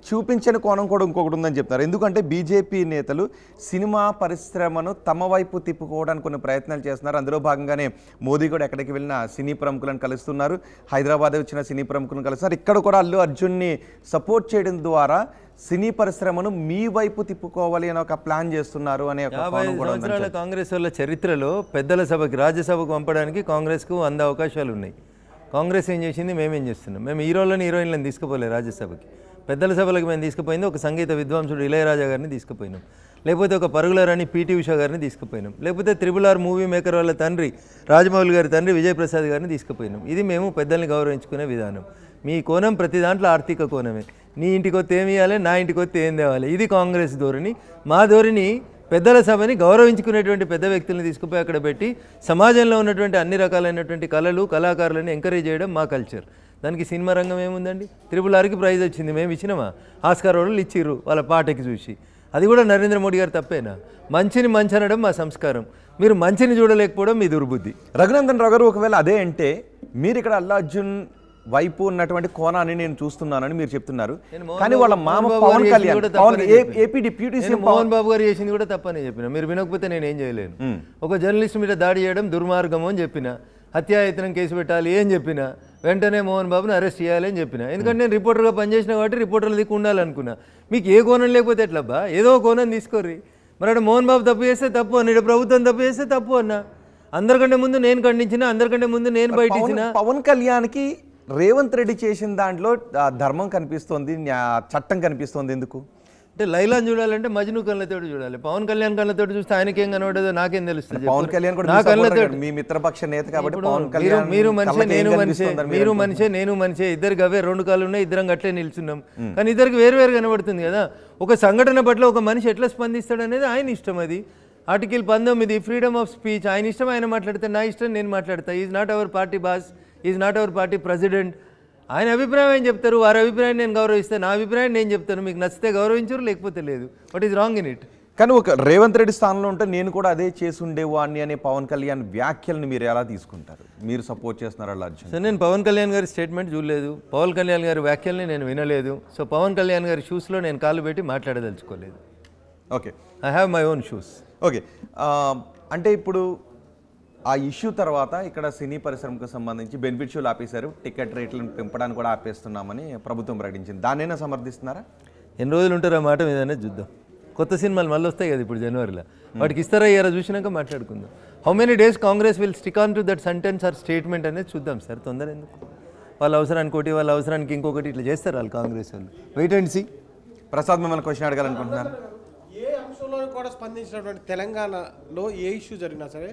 చూపించని కోణం కూడా ఇంకొకటి ఉందని చెప్తారు. ఎందుకంటే బీజేపీ నేతలు సినిమా పరిశ్రమను తమ వైపు తిప్పుకోవడానికి కొన్ని ప్రయత్నాలు చేస్తున్నారు. అందులో భాగంగానే మోదీ కూడా ఎక్కడికి వెళ్ళినా సినీ ప్రముఖులను కలుస్తున్నారు. హైదరాబాద్ వచ్చిన సినీ ప్రముఖులను కలుస్తున్నారు. ఇక్కడ కూడా అల్లు అర్జున్ని సపోర్ట్ చేయడం ద్వారా సినీ పరిశ్రమను మీ వైపు తిప్పుకోవాలి అని ఒక ప్లాన్ చేస్తున్నారు అనే ఒక కోణం కూడా ఉంది. కాంగ్రెస్ వాళ్ళ చరిత్రలో పెద్దల సభకి రాజ్యసభకు పంపడానికి కాంగ్రెస్కు 100 అవకాశాలు ఉన్నాయి. కాంగ్రెస్ ఏం చేసింది, మేమేం చేస్తున్నాం? మేము హీరోయిన్లను తీసుకుపోలేదు రాజ్యసభకి. పెద్దల సభలకు మేము తీసుకుపోయింది ఒక సంగీత విద్వాంసుడు ఇళయరాజా గారిని తీసుకుపోయినాం, లేకపోతే ఒక పరుగుల రాణి పీటీ ఉషా గారిని తీసుకుపోయినాం, లేకపోతే RRR మూవీ మేకర్ వాళ్ళ తండ్రి రాజమౌళి గారి తండ్రి విజయప్రసాద్ గారిని తీసుకుపోయినాం. ఇది మేము పెద్దల్ని గౌరవించుకునే విధానం. మీ కోణం ప్రతి దాంట్లో ఆర్థిక కోణమే. నీ ఇంటికి వస్తే ఏమి ఇవ్వాలి, నా ఇంటికి వస్తే ఏం తేవాలి, ఇది కాంగ్రెస్ ధోరణి. మా ధోరణి పెద్దల సభని గౌరవించుకునేటువంటి పెద్ద వ్యక్తులను తీసుకుపోయి అక్కడ పెట్టి సమాజంలో ఉన్నటువంటి అన్ని రకాలైనటువంటి కళలు కళాకారులను ఎంకరేజ్ చేయడం మా కల్చర్. దానికి సినిమా రంగం ఏముందండి? RRRకి ప్రైజ్ వచ్చింది, మేము ఇచ్చినామా? ఆస్కార్ వాళ్ళు ఇచ్చిర్రు వాళ్ళ పాటకి చూసి. అది కూడా నరేంద్ర మోడీ గారు తప్పేనా? మంచిని మంచి అనడం మా సంస్కారం. మీరు మంచిని చూడలేకపోవడం మీ దుర్బుద్ధి. రఘునందన్ రావు గారు, ఒకవేళ అదే అంటే మీరు ఇక్కడ అల్లు అర్జున్ వైపు ఉన్నటువంటి కోణాన్ని నేను చూస్తున్నానని మీరు చెప్తున్నారు. కానీ వాళ్ళ మామ Pawan Kalyan AP deputy CM Mohan Babu గారు చేసింది కూడా తప్పని చెప్పిన. మీరు వినకపోతే నేను ఏం చేయలేను. ఒక జర్నలిస్ట్ మీద దాడి చేయడం దుర్మార్గము అని చెప్పిన, హత్యాయత్నం కేసు పెట్టాలి అని చెప్పిన, వెంటనే మోహన్ బాబుని అరెస్ట్ చేయాలి అని చెప్పిన. ఎందుకంటే నేను రిపోర్టర్గా పనిచేసిన కాబట్టి రిపోర్టర్లు దిక్కు ఉండాలనుకున్నా. మీకు ఏ కోణం లేకపోతే ఎట్లబ్బా? ఏదో కోణం తీసుకోర్రి. మరి అక్కడ మోహన్ బాబు తప్పు చేస్తే తప్పు అన్న, ఇక్కడ ప్రభుత్వం తప్పు చేస్తే తప్పు అన్న. అందరికంటే ముందు నేను ఖండించిన, అందరికంటే ముందు నేను బయట ఇచ్చిన. పవన్ కళ్యాణ్కి రేవంత్ రెడ్డి చేసిన దాంట్లో ధర్మం కనిపిస్తోంది, చట్టం కనిపిస్తోంది. ఎందుకు అంటే లైలాన్ చూడాలంటే మజ్ను కళ్ళతో చూడాలి. పవన్ కళ్యాణ్ కళ్ళతో చూస్తే ఆయనకేం కనబడదో నాకేం తెలుస్తుంది? పవన్ కళ్యాణ్ కూడా నా కళ్ళతో, మీ మిత్రపక్ష నేత కాబట్టి పవన్ కళ్యాణ్, మీరు మనిషే నేను మనిషే, మీరు మనిషే నేను మనిషే, ఇద్దరికి అవే 2 కాళ్ళు ఉన్నాయి, ఇద్దరం గట్లే నిల్చున్నాం. కానీ ఇద్దరికి వేరు కనబడుతుంది కదా. ఒక సంఘటన పట్ల ఒక మనిషి ఎట్లా స్పందిస్తాడు అనేది ఆయన ఇష్టం. అది ఆర్టికల్ 19 ఫ్రీడమ్ ఆఫ్ స్పీచ్. ఆయన ఇష్టం ఆయన మాట్లాడితే, నా ఇష్టం నేను మాట్లాడతా. Is not our party boss, is not our party president. ఆయన అభిప్రాయం ఏం చెప్తారు, వారి అభిప్రాయం నేను గౌరవిస్తాను, నా అభిప్రాయం నేను చెప్తాను. మీకు నచ్చితే గౌరవించరు, లేకపోతే లేదు. What is wrong in it? కానీ ఒక రేవంత్ రెడ్డి స్థానంలో ఉంటే నేను కూడా అదే చేసి ఉండేవాడిని అనే పవన్ కళ్యాణ్ వ్యాఖ్యలను మీరు ఎలా తీసుకుంటారు? మీరు సపోర్ట్ చేస్తున్నారు అల్లు అర్జున్? సో నేను పవన్ కళ్యాణ్ గారి స్టేట్మెంట్ చూడలేదు, పవన్ కళ్యాణ్ గారి వ్యాఖ్యల్ని నేను వినలేదు. సో పవన్ కళ్యాణ్ గారి షూస్లో నేను కాళ్ళు పెట్టి మాట్లాడదలుచుకోలేదు. Okay, I have my own shoes. Okay, అంటే ఇప్పుడు ఆ ఇష్యూ తర్వాత ఇక్కడ సినీ పరిశ్రమకు సంబంధించి బెనిఫిట్షియల్ ఆపేశారు, టికెట్ రేట్లను పెంపడానికి కూడా ఆపేస్తున్నామని ప్రభుత్వం ప్రకటించింది. దాన్నైనా సమర్థిస్తున్నారా? ఎన్ని రోజులు ఉంటారో మాట మీదనే చూద్దాం. కొత్త సినిమాలు మళ్ళీ వస్తాయి కదా ఇప్పుడు జనవరిలో, వాటికి ఇస్తారా ఇయ్యారా చూసినాక మాట్లాడుకుందాం. How many days Congress will stick on to that sentence or statement అనేది చూద్దాం సార్. తొందర ఎందుకు? వాళ్ళ అవసరానికి ఒకటి, వాళ్ళ అవసరానికి ఇంకొకటి ఇట్లా చేస్తారు వాళ్ళు కాంగ్రెస్ వాళ్ళు. Wait and see. ప్రసాద్, మిమ్మల్ని క్వశ్చన్ అడగాలనుకుంటున్నారు. ఏ అంశంలో కూడా స్పందించినటువంటి తెలంగాణలో ఏ ఇష్యూ జరిగినా సరే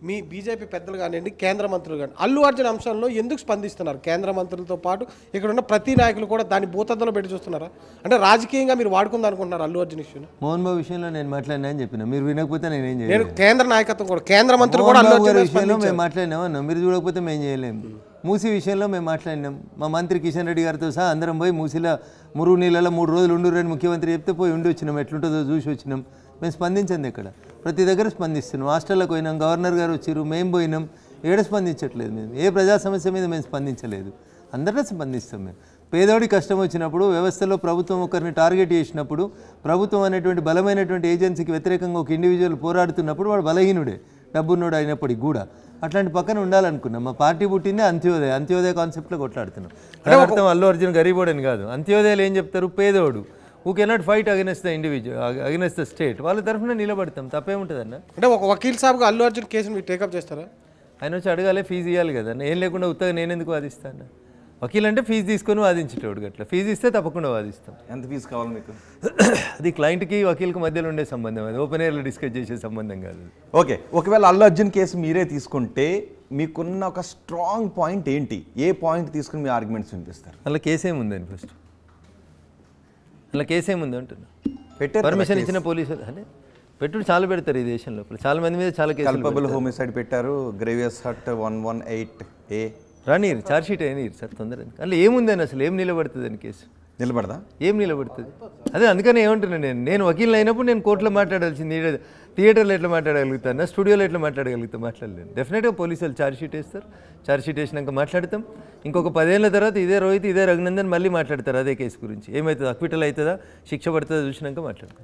మీ బీజేపీ పెద్దలు కానివ్వండి, కేంద్ర మంత్రులు కానీ అల్లు అర్జున్ అంశంలో ఎందుకు స్పందిస్తున్నారు? కేంద్ర మంత్రులతో పాటు ఇక్కడ ఉన్న ప్రతి నాయకులు కూడా దాన్ని భూతద్దంలో పెట్టి చూస్తున్నారా? అంటే రాజకీయంగా మీరు వాడుకుందాం అనుకుంటున్నారు అల్లు అర్జున్ ఇష్యూని? మోహన్ బాబు విషయంలో నేను మాట్లాడినా అని చెప్పిన, మీరు వినకపోతే నేనేం చేయలేదు. నేను కేంద్ర నాయకత్వం కూడా, కేంద్ర మంత్రులు కూడా అల్లు అర్జున్ విషయంలో మేము మాట్లాడినామన్నా, మీరు చూడకపోతే మేము చేయలేము. మూసీ విషయంలో మేము మాట్లాడినాం. మా మంత్రి కిషన్ రెడ్డి గారితో సహా అందరం పోయి మూసీలో మురుగు నీళ్ళలో 3 రోజులు ఉండురని ముఖ్యమంత్రి చెప్తే పోయి ఉండి వచ్చినాం. ఎట్లుంటుందో చూసి వచ్చినాం. మేము స్పందించండి, ఇక్కడ ప్రతి దగ్గర స్పందిస్తున్నాం. హాస్టల్లోకి పోయినాం, గవర్నర్ గారు వచ్చారు, మేము పోయినాం. ఏడ స్పందించట్లేదు మేము. ఏ ప్రజా సమస్య మీద మేము స్పందించలేదు. అందరిలో స్పందిస్తాం మేము. పేదోడి కష్టం వచ్చినప్పుడు, వ్యవస్థలో ప్రభుత్వం ఒకరిని టార్గెట్ చేసినప్పుడు, ప్రభుత్వం అనేటువంటి బలమైనటువంటి ఏజెన్సీకి వ్యతిరేకంగా ఒక ఇండివిజువల్ పోరాడుతున్నప్పుడు వాడు బలహీనుడే, డబ్బున్నోడు అయినప్పటికీ కూడా. అట్లాంటి పక్కన ఉండాలనుకున్నాం. మా పార్టీ పుట్టిందే అంత్యోదయ కాన్సెప్ట్లో కొట్లాడుతున్నాం. అర్థం అల్లు అర్జున్ గరీబోడని కాదు. అంత్యోదయాలు ఏం చెప్తారు? పేదోడు who cannot fight against the individual, against the state. వాళ్ళ తరఫున నిలబడతాం, తప్పేముంటుందన్న. అంటే ఒక వకీల్ సాబ్గా అల్లు అర్జున్ కేసుని మీరు టేకప్ చేస్తారా? ఆయన వచ్చి అడగాలి, ఫీజు ఇవ్వాలి కదా. ఏం లేకుండా ఉత్తగా నేను ఎందుకు వాదిస్తాను? వకీల్ అంటే ఫీజు తీసుకొని వాదించేటోడు. అట్లా ఫీజు ఇస్తే తప్పకుండా వాదిస్తాం. ఎంత ఫీజు కావాలి మీకు? అది క్లయింట్కి వకీల్కి మధ్యలో ఉండే సంబంధం, అది ఓపెన్ ఎయిర్లో డిస్కస్ చేసే సంబంధం కాదు. ఓకే, ఒకవేళ అల్లు అర్జున్ కేసు మీరే తీసుకుంటే మీకున్న ఒక స్ట్రాంగ్ పాయింట్ ఏంటి? ఏ పాయింట్ తీసుకుని మీ ఆర్గ్యుమెంట్స్ వినిపిస్తారు? అలా కేసు ఏముందని ఫస్ట్, అలా కేసు ఏముంది అంటున్నా. పెట్టారు పర్మిషన్ ఇచ్చిన పోలీసులు అంటే పెట్టుడు చాలా పెడతారు ఈ దేశంలో. చాలా మంది మీద చాలా కేసులు. కల్పబుల్ హోమిసైడ్ పెట్టారు, గ్రేవియస్ హట్ 118A రానీరు, ఛార్జ్షీట్ అయినారు సార్ తొందరగా. అలా ఏముందని, అసలు ఏం నిలబడుతుంది అని కేసు? నిలబడదా? ఏం నిలబడుతుంది? అదే అందుకని ఏమంటున్నాను నేను వకీల్ అయినప్పుడు నేను కోర్టులో మాట్లాడాల్సింది, థియేటర్లో ఎట్లా మాట్లాడగలుగుతాను, స్టూడియోలో ఎట్లా మాట్లాడలేను. డెఫినెట్గా పోలీసులు ఛార్జ్షీట్ వేస్తారు, ఛార్జ్షీట్ వేసినాక మాట్లాడతాం. ఇంకొక 10 ఏళ్ళ తర్వాత ఇదే రోహిత్ ఇదే రఘునందన్ మళ్ళీ మాట్లాడతారు అదే కేసు గురించి. ఏమవుతుంది, అక్విటల్ అవుతుందా శిక్ష పడుతుందా చూసినాక మాట్లాడతాం.